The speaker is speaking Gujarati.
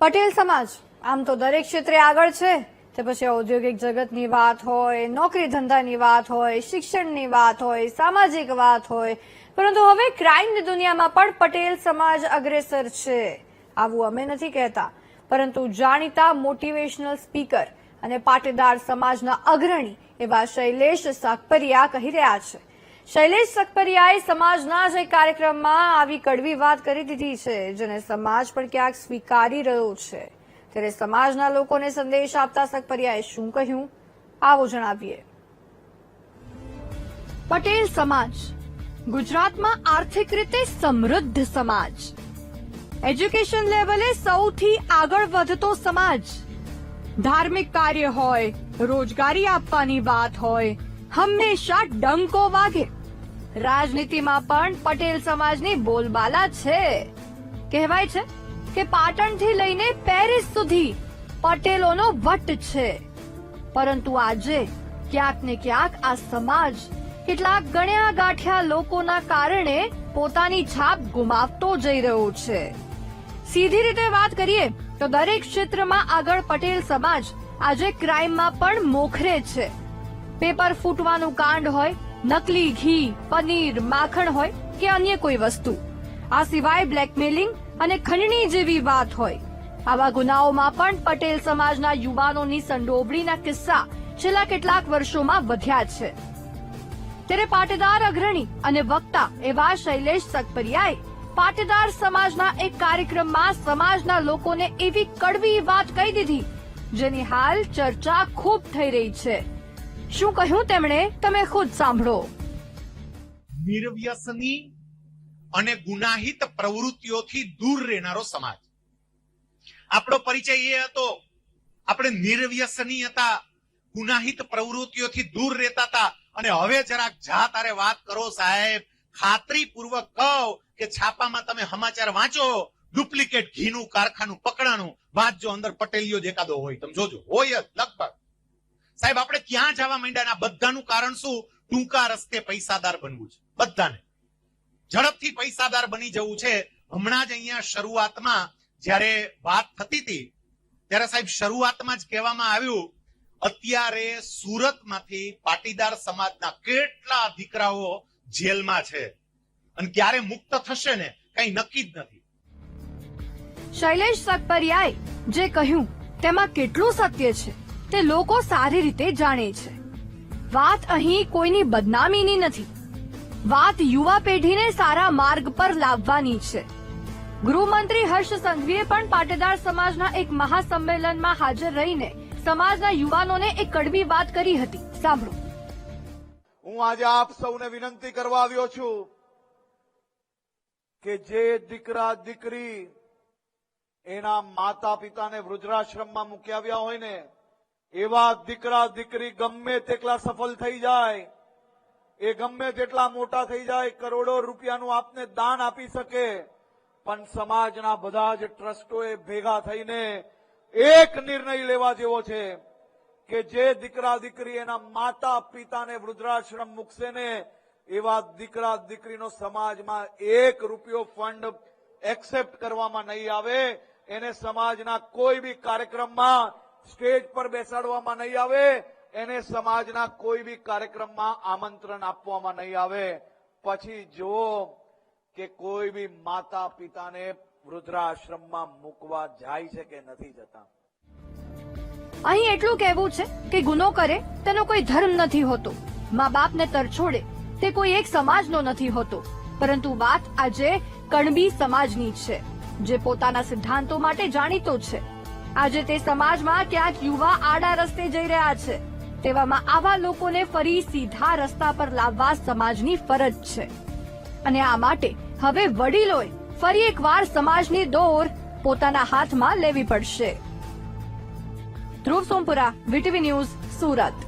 પટેલ સમાજ આમ તો દરેક ક્ષેત્રે આગળ છે, તે પછી ઔદ્યોગિક જગતની વાત હોય, નોકરી ધંધાની વાત હોય, શિક્ષણની વાત હોય, સામાજિક વાત હોય, પરંતુ હવે ક્રાઇમની દુનિયામાં પણ પટેલ સમાજ અગ્રેસર છે. આવું અમે નથી કહેતા, પરંતુ જાણીતા મોટિવેશનલ સ્પીકર અને પાટીદાર સમાજના અગ્રણી એવા શૈલેષ સકપરિયા કહી રહ્યા છે. શૈલેષ સકપરિયાએ સમાજના જ એક કાર્યક્રમમાં આવી કડવી વાત કરી દીધી છે, જેને સમાજ પણ ક્યાંક સ્વીકારી રહ્યો છે. ત્યારે સમાજના લોકોને સંદેશ આપતા સકપરિયાએ શું કહ્યું, આવો જણાવીએ. પટેલ સમાજ ગુજરાતમાં આર્થિક રીતે સમૃદ્ધ સમાજ, એજ્યુકેશન લેવલે સૌથી આગળ વધતો સમાજ, ધાર્મિક કાર્ય હોય, રોજગારી આપવાની વાત હોય, હંમેશા ડંકો વાગે. રાજનીતિમાં પણ પટેલ સમાજની બોલબાલા છે. કહેવાય છે કે પાટણથી લઈને પેરિસ સુધી પટેલોનો વટ છે. પરંતુ આજે ક્યાંક ને ક્યાંક આ સમાજ કેટલાક ગણ્યા ગાંઠ્યા લોકોના કારણે પોતાની છાપ ગુમાવતો જઈ રહ્યો છે. સીધી રીતે વાત કરીએ તો દરેક ક્ષેત્રમાં આગળ પટેલ સમાજ આજે ક્રાઇમમાં પણ મોખરે છે. પેપર ફૂટવાનું કાંડ હોય, નકલી ઘી, પનીર, માખણ હોય કે અન્ય કોઈ વસ્તુ, આ સિવાય બ્લેકમેલિંગ અને ખંડણી જેવી વાત હોય, આવા ગુનાઓમાં પણ પટેલ સમાજના યુવાનોની સંડોવણીના કિસ્સા છેલ્લા કેટલાક વર્ષોમાં વધ્યા છે. ત્યારે પાટીદાર અગ્રણી અને વક્તા એવા શૈલેષ સકપરિયાએ પાટીદાર સમાજના એક કાર્યક્રમમાં સમાજના લોકોને એવી કડવી વાત કહી દીધી, જેની હાલ ચર્ચા ખૂબ થઈ રહી છે. શું કહ્યું તેમણે, તમે ખુદ સાંભળો. નિર્વ્યસની અને ગુનાહિત પ્રવૃત્તિઓથી દૂર રહેનારો સમાજ. આપણો પરિચય એ હતો, આપણે નિર્વ્યસની હતા, ગુનાહિત પ્રવૃત્તિઓથી દૂર રહેતા હતા. અને હવે જરાક જા તારે વાત કરો સાહેબ, ખાતરીપૂર્વક કહો કે છાપામાં તમે સમાચાર વાંચો, ડુપ્લિકેટ ઘીનું કારખાનું પકડાનું, વાંચજો, અંદર પટેલીઓ જ એકાદો હોય, તમે જોજો, હોય જ લગભગ. સાહેબ આપણે ક્યાં જવા માંડ્યા? બધાનું કારણ શું? ટૂંકા રસ્તે પૈસાદાર બનવું છે. બધાને ઝડપથી પૈસાદાર બની જવું છે. હમણાં જ અહીંયા શરૂઆતમાં જયારે વાત થતી હતી ત્યારે સાહેબ શરૂઆતમાં જ કહેવામાં આવ્યું, અત્યારે સુરતમાંથી પાટીદાર સમાજના કેટલા દીકરાઓ જેલમાં છે અને ક્યારે મુક્ત થશે ને કઈ નક્કી જ નથી. શૈલેષ સકપરિયાએ જે કહ્યું તેમાં કેટલું સત્ય છે તે લોકો સારી રીતે જાણે છે. વાત અહીં કોઈની બદનામીની નથી, વાત યુવા પેઢીને સારા માર્ગ પર લાવવાની છે. ગૃહમંત્રી હર્ષ સંઘવીએ પણ પાટીદાર સમાજના એક મહાસંમેલનમાં હાજર રહીને સમાજના યુવાનોને એક કડવી વાત કરી હતી. સાંભળો. હું આજે આપ સૌને વિનંતી કરવા આવ્યો છું કે જે દીકરા દીકરી એના માતા પિતાને વૃદ્ધાશ્રમમાં મૂકી આવ્યા હોય ને, એવા દીકરા દીકરી ગમે તેટલા સફળ થઈ જાય, એ ગમે તેટલા મોટા થઈ જાય, કરોડો રૂપિયાનું આપને દાન આપી શકે, પણ સમાજના બધા જ ટ્રસ્ટોએ ભેગા થઈને એક નિર્ણય લેવા જેવો છે કે જે દીકરા દીકરી એના માતા પિતાને વૃદ્ધાશ્રમ મૂકશે ને, એવા દીકરા દીકરીનો સમાજમાં 1 રૂપિયો ફંડ એક્સેપ્ટ કરવામાં નહીં આવે, એને સમાજના કોઈ બી કાર્યક્રમમાં સ્ટેજ પર બેસાડવામાં નહીં આવે, એને સમાજના કોઈ બી કાર્યક્રમમાં આમંત્રણ આપવામાં નહીં આવે. પછી જુઓ કે કોઈ બી માતા પિતાને વૃદ્ધાશ્રમમાં મૂકવા જાય છે કે નથી જતા. અહીં એટલું કહેવું છે કે ગુનો કરે તેનો કોઈ ધર્મ નથી હોતો, મા બાપને તરછોડે તે કોઈ એક સમાજનો નથી હોતો, પરંતુ વાત આજે કણબી સમાજની છે, જે પોતાના સિદ્ધાંતો માટે જાણીતો છે. આજે તે સમાજમાં ક્યાંક યુવા આડા રસ્તે જઈ રહ્યા છે. તેવામાં આવા લોકોને ફરી સીધા રસ્તા પર લાવવા સમાજની ફરજ છે. અને આ માટે હવે વડીલોએ ફરી એકવાર સમાજની દોર પોતાના હાથમાં લેવી પડશે. ધ્રુવ સોમપુરા, વીટીવી ન્યૂઝ, સુરત.